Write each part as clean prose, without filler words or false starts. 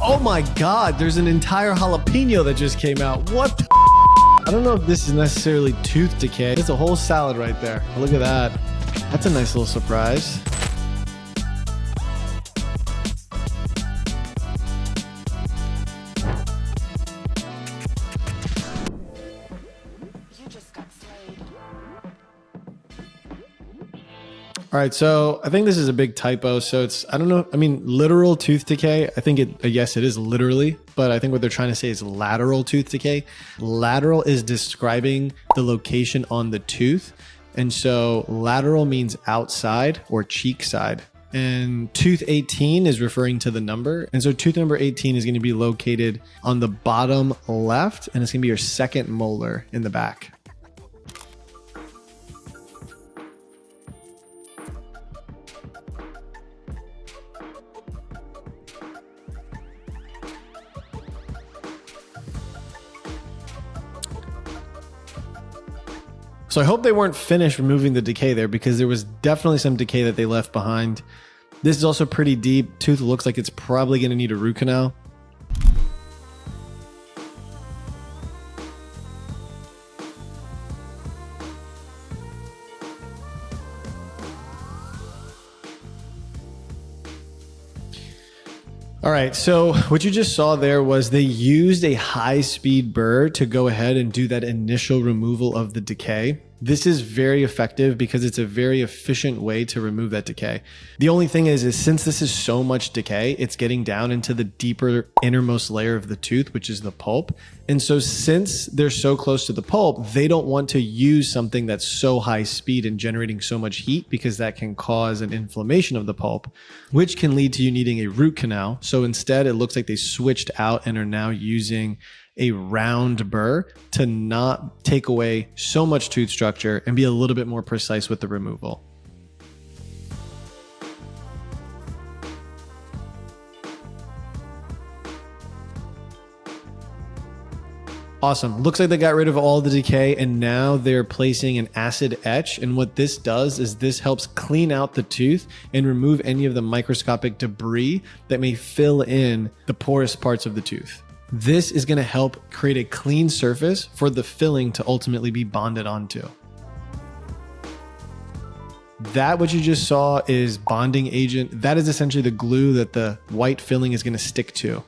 Oh my God, there's an entire jalapeno that just came out. What the I don't know if this is necessarily tooth decay. It's a whole salad right there. Look at that. That's a nice little surprise. All right, so I think this is a big typo. So it's, I don't know, I mean, literal tooth decay. I think it, yes, it is literally, but I think what they're trying to say is lateral tooth decay. Lateral is describing the location on the tooth. And so lateral means outside or cheek side. And tooth 18 is referring to the number. And so tooth number 18 is going to be located on the bottom left, and it's going to be your second molar in the back. So I hope they weren't finished removing the decay there, because there was definitely some decay that they left behind. This is also pretty deep. Tooth looks like it's probably going to need a root canal. All right, so what you just saw there was they used a high-speed burr to go ahead and do that initial removal of the decay. This is very effective because it's a very efficient way to remove that decay. The only thing is since this is so much decay, it's getting down into the deeper innermost layer of the tooth, which is the pulp. And so since they're so close to the pulp, they don't want to use something that's so high speed and generating so much heat, because that can cause an inflammation of the pulp, which can lead to you needing a root canal. So instead, it looks like they switched out and are now using a round burr to not take away so much tooth structure and be a little bit more precise with the removal. Awesome. Looks like they got rid of all the decay, and now they're placing an acid etch. And what this does is this helps clean out the tooth and remove any of the microscopic debris that may fill in the porous parts of the tooth. This is going to help create a clean surface for the filling to ultimately be bonded onto. That what you just saw is bonding agent. That is essentially the glue that the white filling is going to stick to.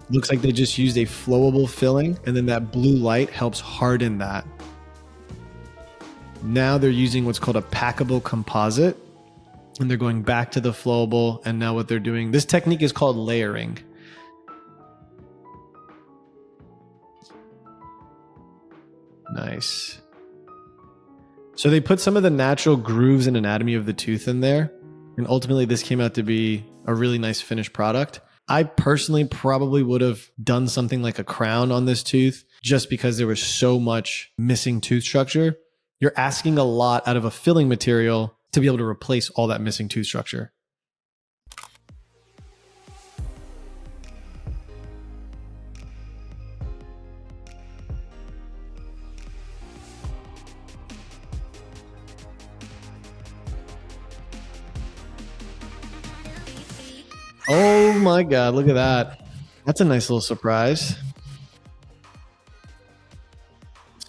Looks like they just used a flowable filling, and then that blue light helps harden that. Now they're using what's called a packable composite, and they're going back to the flowable. And now what they're doing, this technique is called layering. Nice. So they put some of the natural grooves and anatomy of the tooth in there, and ultimately this came out to be a really nice finished product. I personally probably would have done something like a crown on this tooth just because there was so much missing tooth structure. You're asking a lot out of a filling material to be able to replace all that missing tooth structure. Oh my God, look at that. That's a nice little surprise.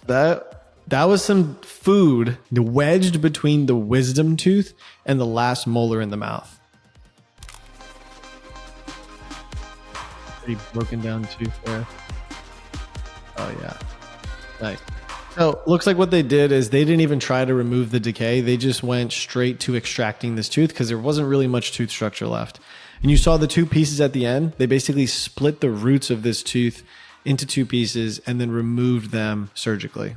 That was some food wedged between the wisdom tooth and the last molar in the mouth. Pretty broken down tooth there. Oh yeah, nice. So looks like what they did is they didn't even try to remove the decay. They just went straight to extracting this tooth because there wasn't really much tooth structure left. And you saw the two pieces at the end. They basically split the roots of this tooth into two pieces and then removed them surgically.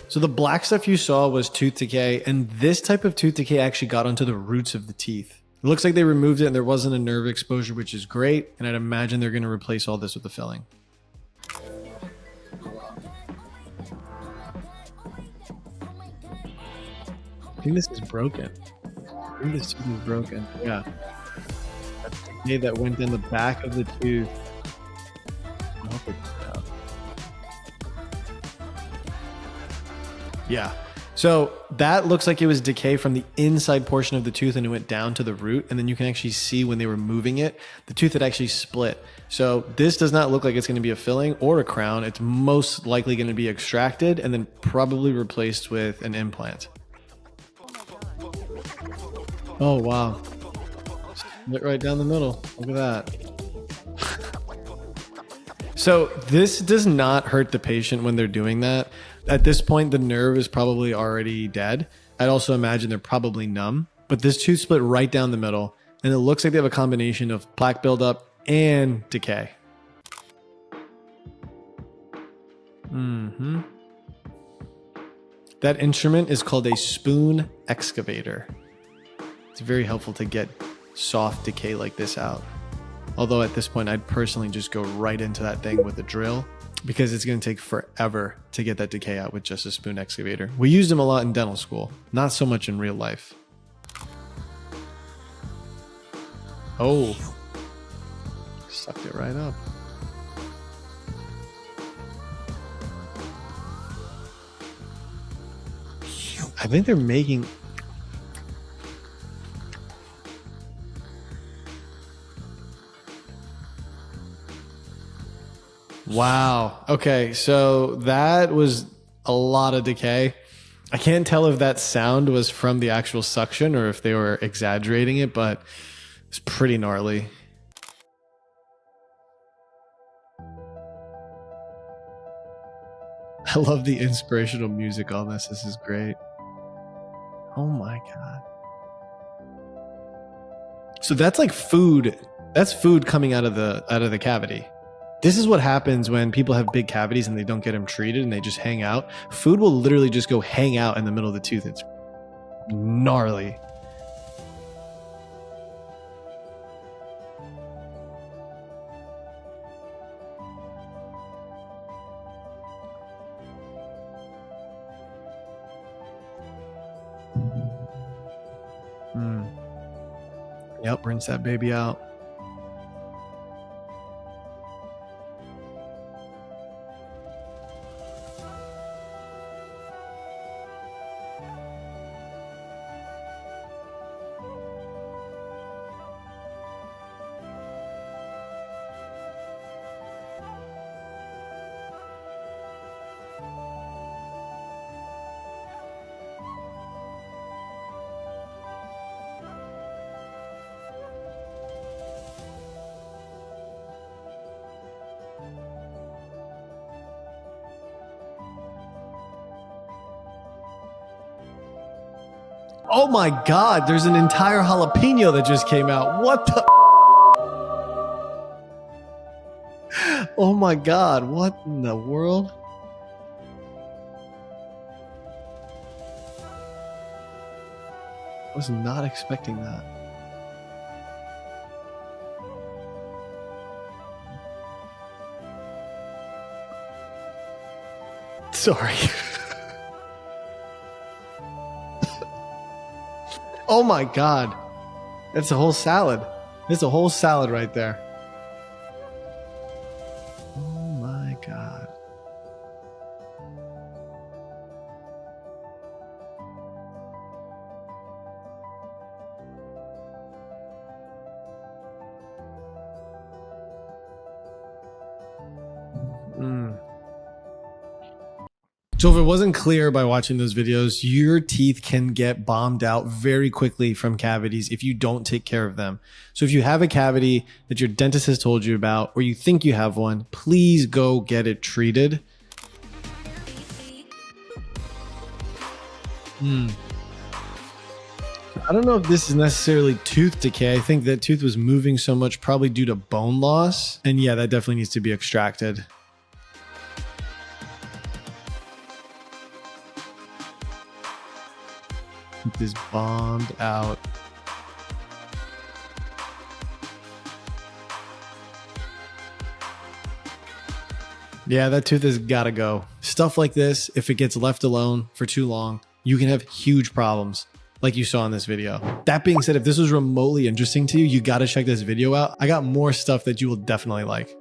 So the black stuff you saw was tooth decay, and this type of tooth decay actually got onto the roots of the teeth. It looks like they removed it and there wasn't a nerve exposure, which is great. And I'd imagine they're going to replace all this with the filling. I think this is broken. I think this tooth is broken. Yeah. That's the decay that went in the back of the tooth. I hope it's out. Yeah. So that looks like it was decay from the inside portion of the tooth and it went down to the root. And then you can actually see when they were moving it, the tooth had actually split. So this does not look like it's going to be a filling or a crown. It's most likely going to be extracted and then probably replaced with an implant. Oh, wow. Split right down the middle. Look at that. So this does not hurt the patient when they're doing that. At this point, the nerve is probably already dead. I'd also imagine they're probably numb, but this tooth split right down the middle, and it looks like they have a combination of plaque buildup and decay. That instrument is called a spoon excavator. It's very helpful to get soft decay like this out. Although at this point, I'd personally just go right into that thing with a drill because it's going to take forever to get that decay out with just a spoon excavator. We used them a lot in dental school, not so much in real life. Oh, sucked it right up. I think they're making... Wow. Okay, so that was a lot of decay. I can't tell if that sound was from the actual suction or if they were exaggerating it, but it's pretty gnarly. I love the inspirational music on this. This is great. Oh my God. So that's like food. That's food coming out of the cavity. This is what happens when people have big cavities and they don't get them treated and they just hang out. Food will literally just go hang out in the middle of the tooth. It's gnarly. Yep, rinse that baby out. Oh my God, there's an entire jalapeno that just came out. What the? Oh my God, what in the world? I was not expecting that. Sorry. Oh my God. That's a whole salad. It's a whole salad right there. Oh my God. So if it wasn't clear by watching those videos, your teeth can get bombed out very quickly from cavities if you don't take care of them. So if you have a cavity that your dentist has told you about, or you think you have one, please go get it treated. I don't know if this is necessarily tooth decay. I think that tooth was moving so much probably due to bone loss. And yeah, that definitely needs to be extracted. This bombed out. Yeah, that tooth has got to go. Stuff like this, if it gets left alone for too long, you can have huge problems. like you saw in this video. That being said, if this was remotely interesting to you, you got to check this video out. I got more stuff that you will definitely like.